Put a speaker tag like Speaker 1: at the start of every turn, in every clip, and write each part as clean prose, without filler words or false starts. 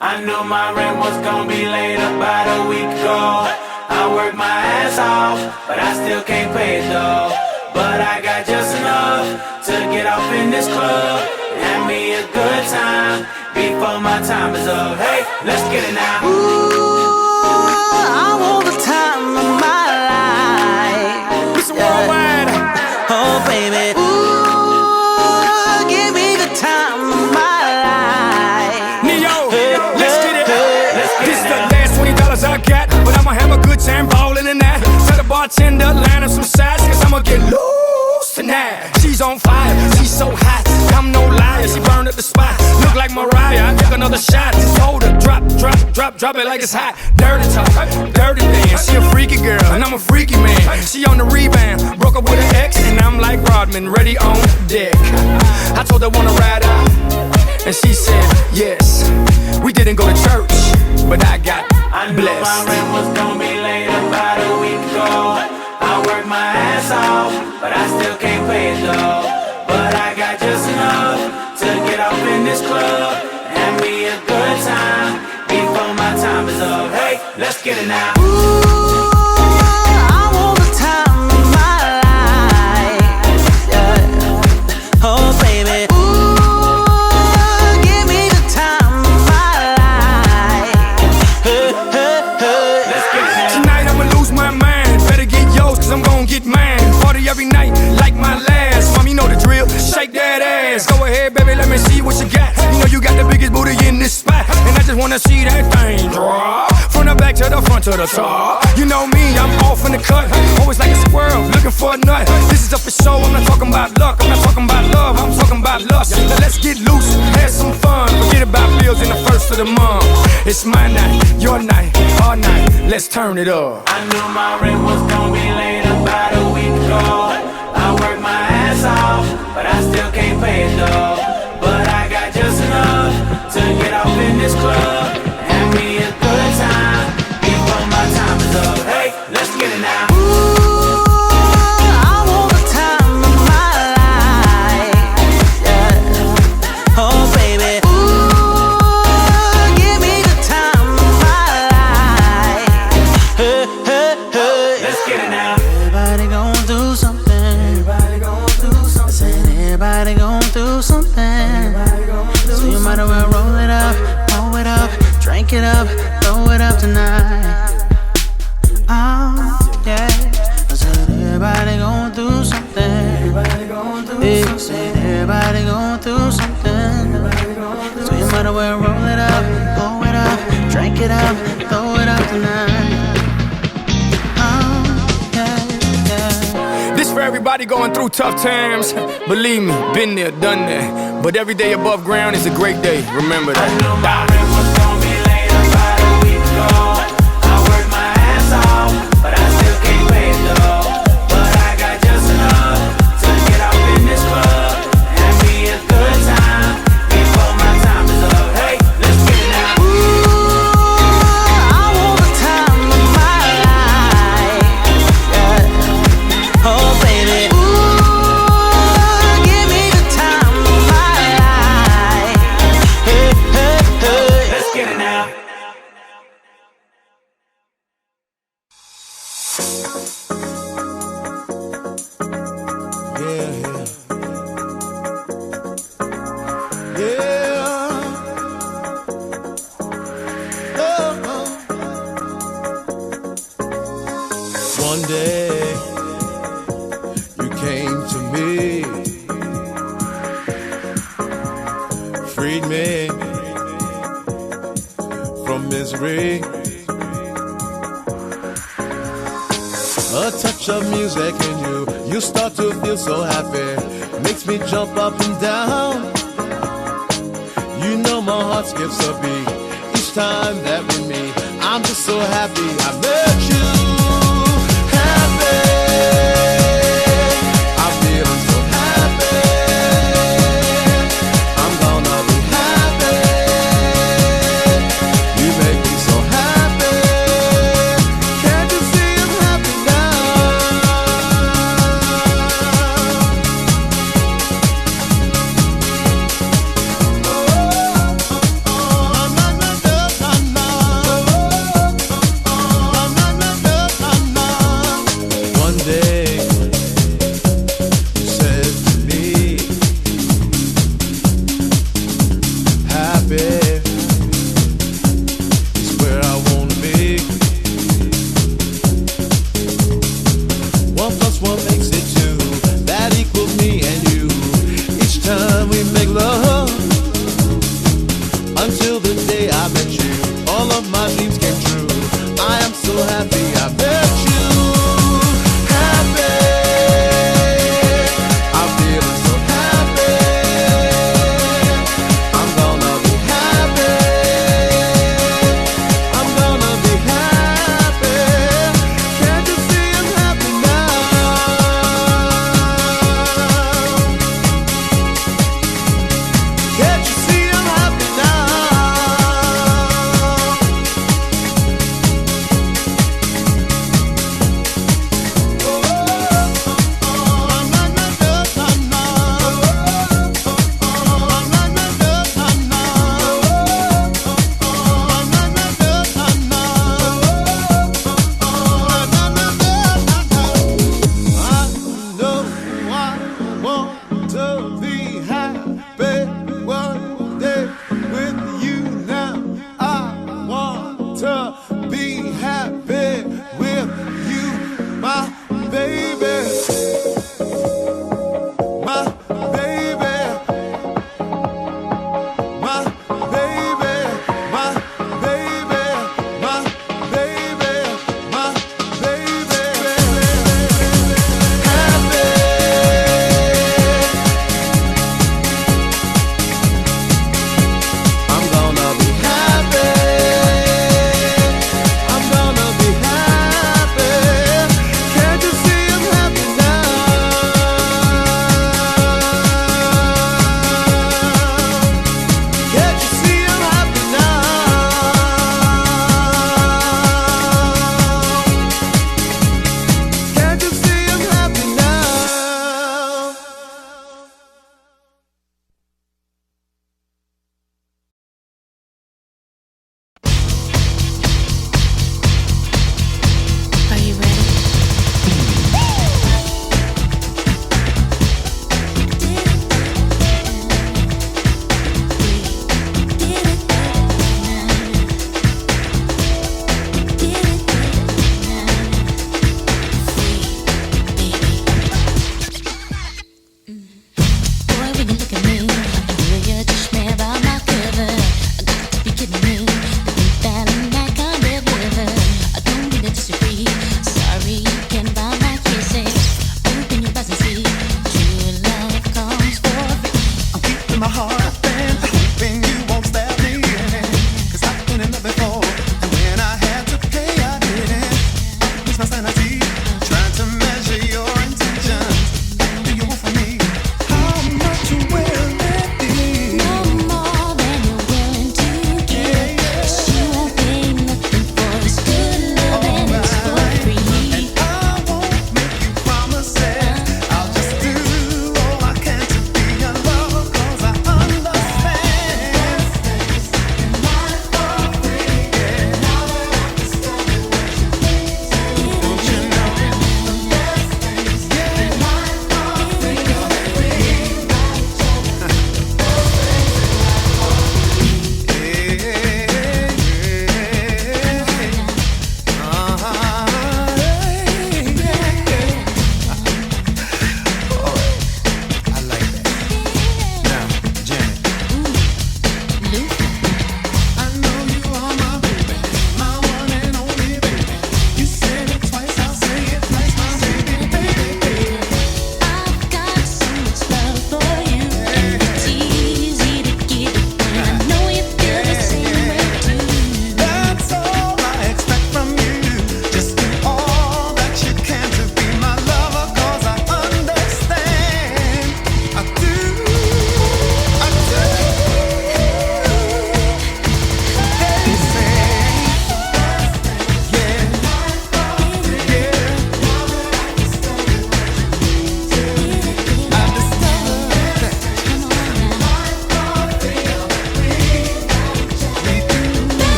Speaker 1: I knew my rent was gonna be late about a week ago. I worked my ass off, but I still can't pay it though. But I got just enough to get off in this club and have me a good time before my time is up. Hey, let's get it now.
Speaker 2: Ooh, I want the time of my life.
Speaker 3: Listen, worldwide.
Speaker 2: Oh, baby. Ooh, give me the time of my life.
Speaker 3: Neo, let's get it.
Speaker 1: Let's get
Speaker 3: This
Speaker 1: it
Speaker 3: is the
Speaker 1: now.
Speaker 3: last $20 I got, but I'ma have a good time ballin' in that. Tell the bartender, line up some sides, cause I'ma get loose tonight. She's on fire, she's so hot, I'm no liar, she burned up the spot. Look like Mariah, I took another shot. Just hold her, drop it like it's hot. Dirty talk, dirty dance. She a freaky girl, and I'm a freaky man. She on the rebound, broke up with an ex, and I'm like Rodman, ready on deck. I told her wanna ride out, and she said yes. We didn't go to church, but I got
Speaker 1: I knew
Speaker 3: blessed.
Speaker 1: my rent was gonna be late about a week ago. I worked my ass off, but I still can't pay it though. But I got just enough to get off in this club and have me a good time before my time is up. Hey, let's get it now.
Speaker 2: Ooh, I want the time of my life. Yeah. Oh, baby. Ooh, give me the time of my life.
Speaker 1: Let's get it now.
Speaker 3: Tonight I'ma lose my mind. Better get yours, cause I'm gon' get mine. Party every night, like my last. Mom, you know the drill. Shake that ass. Go ahead, baby, let me see what you got. You know you got the biggest booty in this spot, and I just wanna see that thing drop. From the back to the front to the top. You know me, I'm off in the cut. Always like a squirrel, looking for a nut. This is up for show, I'm not talking about luck. I'm not talking about love, I'm talking about lust. Now let's get loose, have some fun. Forget about bills in the first of the month. It's my night, your night, our night. Let's turn it up.
Speaker 1: I knew my rent was gonna be late about a week ago. I worked my ass off, but I still can't pay it though. But I got just enough to get off in this club and have me a good time before my time is up. Hey, let's get it now.
Speaker 2: Ooh, I want the time of my life. Yeah. Oh, baby. Ooh, give me the time of my life.
Speaker 1: Let's get it now.
Speaker 2: Everybody gon' do something. Everybody gon' do something. Said everybody gon' do something. So you might as well roll it up, drink it up, throw it up tonight. Oh, yeah. I said everybody gon' do something. Everybody gon' do something. Said everybody gon' do something. So you might as well roll it up, drink it up, throw it up tonight.
Speaker 3: This for everybody going through tough times. Believe me, been there, done that. But every day above ground is a great day. Remember
Speaker 1: I knew my
Speaker 3: that.
Speaker 1: rent was gonna be late about a week ago. I worked my ass off, but I still can't pay it though. But I got just enough to get off in this club and have me a good time before my time is up. Hey, let's get it now.
Speaker 2: Ooh, I want the time of my life. Yeah. Oh, baby. Ooh, give me the time of my life.
Speaker 1: Let's get it now.
Speaker 4: One day you came to me, freed me from misery. A touch of music in you start to feel so happy. Makes me jump up and down. You know my heart skips a beat each time that we meet. I'm just so happy I met you. Happy, I'm feeling so happy. I'm gonna be happy. You make me so happy. Can't you see I'm happy now? Oh, oh, oh, oh, oh, oh, oh, oh. the day I met you, all of my dreams came true. I am so happy I met you. Happy, I'm feeling so happy. I'm gonna be happy. I'm gonna be happy. Can't you see I'm happy now? Can't you see I'm happy now?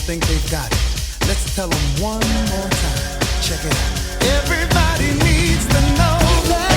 Speaker 4: think they've got it. Let's tell them one more time. Check it out. Everybody needs to know that.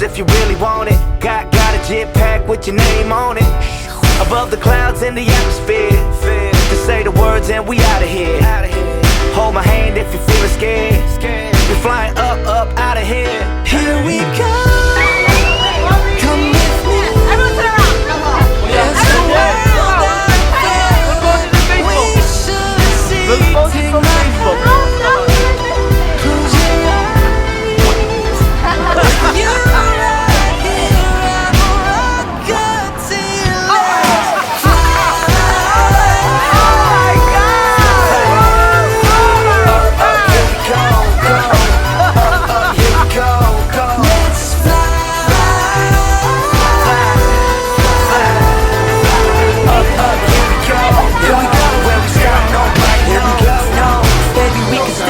Speaker 5: if you really want it. Got a jetpack with your name on it. Above the clouds in the atmosphere. Just say the words and we out of here. Hold my hand if you're feeling scared. here.
Speaker 6: Here we go. Come with me. There's a world out there we should see. Take my hand. Close your eyes. You're right here. I'm a rocket till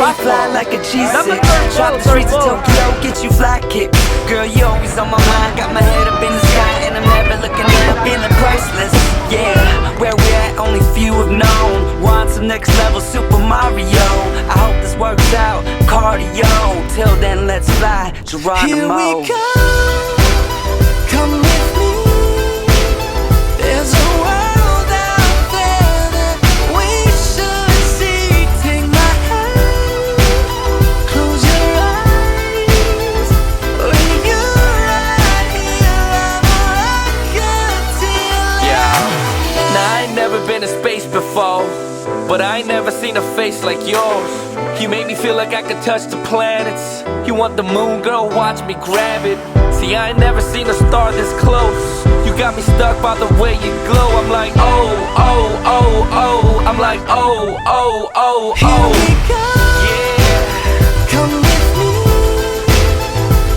Speaker 6: let's fly like a G6. Drop the streets of Tokyo, get you fly kick. Girl, you always on my mind. Got my head up in the sky and I'm never looking down, feeling priceless. Yeah, where we at, only few have known. Want some next level Super Mario. I hope this works out, cardio. Till then, let's fly, Geronimo. Here we go. Come with me. There's a world out there that we should see. Take my hand. Close your eyes. When you're right here, I'm a rocket till
Speaker 5: Yeah. Now I ain't never been to space before, but I ain't never seen a face like yours. You make me feel like I could touch the planets. You want the moon, girl, watch me grab it. See, I ain't never seen a star this close. You got me stuck by the way you glow. I'm like, oh, oh, oh, oh. I'm like, oh, oh, oh, oh.
Speaker 6: Here we go.
Speaker 5: Yeah.
Speaker 6: Come with me.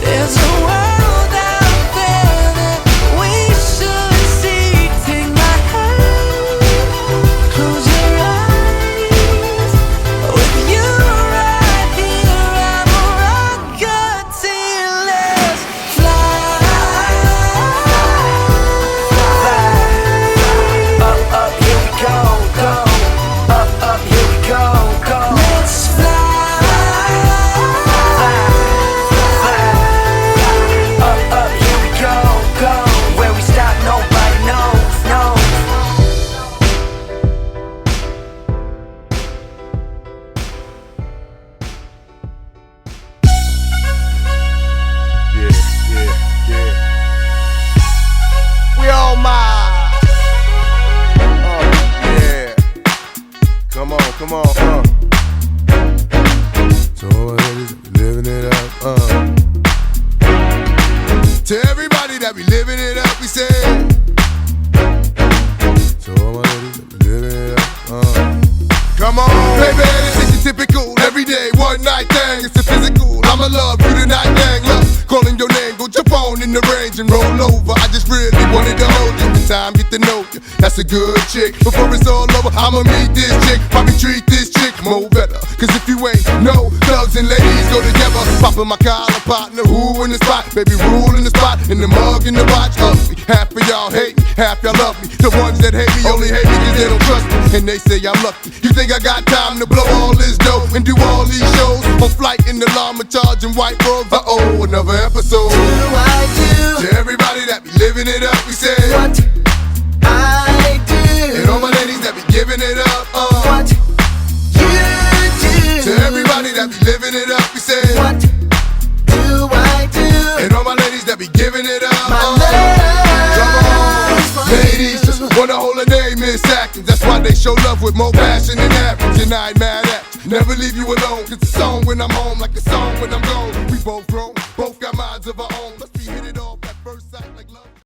Speaker 6: There's a world out there that we should see. Take my hand. Close your eyes. With you right here, I'm a rocket till let's fly.
Speaker 5: Up, up, here we go, go. Up, up, here we go, go.
Speaker 6: Let's fly.
Speaker 5: Up, up, here we go, go. Where we stop, nobody knows, no.
Speaker 4: Yeah. We all mine. Yeah. Come on. So all my ladies living it up. To everybody that be living it up, we say. So all my ladies that be living it up. Come on, baby, this is typical, everyday, one night thing. It's a physical, I'ma love you tonight, gang. Love, calling your name, go jump on in the range and roll over. I just really wanted to hold you, in time get to know you. That's a good chick. Before it's all over, I'ma meet this chick. Probably treat this chick more better. Cause if you ain't no thugs and ladies go together. Popping my collar, partner, who in the spot? Baby, rule in the spot, in the mug, in the watch. Ugly. Half of y'all hate me, half y'all love me. The ones that hate me only hate me cause they don't trust me. And they say I'm lucky. You think I got time to blow all this dough and do all these shows? On flight in the llama charging white robes. Uh-oh, another episode.
Speaker 6: Do
Speaker 4: To everybody that be living it up, we say
Speaker 6: what I do.
Speaker 4: And all my ladies that be giving it up,
Speaker 6: What you do.
Speaker 4: To everybody that be living it up, we say
Speaker 6: What do I do?
Speaker 4: And all my ladies that be giving it up,
Speaker 6: My
Speaker 4: Come
Speaker 6: love's
Speaker 4: on,
Speaker 6: for
Speaker 4: ladies,
Speaker 6: you.
Speaker 4: just wanna hold her name, Miss Atkins. That's why they show love with more passion than average. And I ain't mad at you. Never leave you alone. Cause the song when I'm home, like the song when I'm gone. We both grown, both got minds of our own.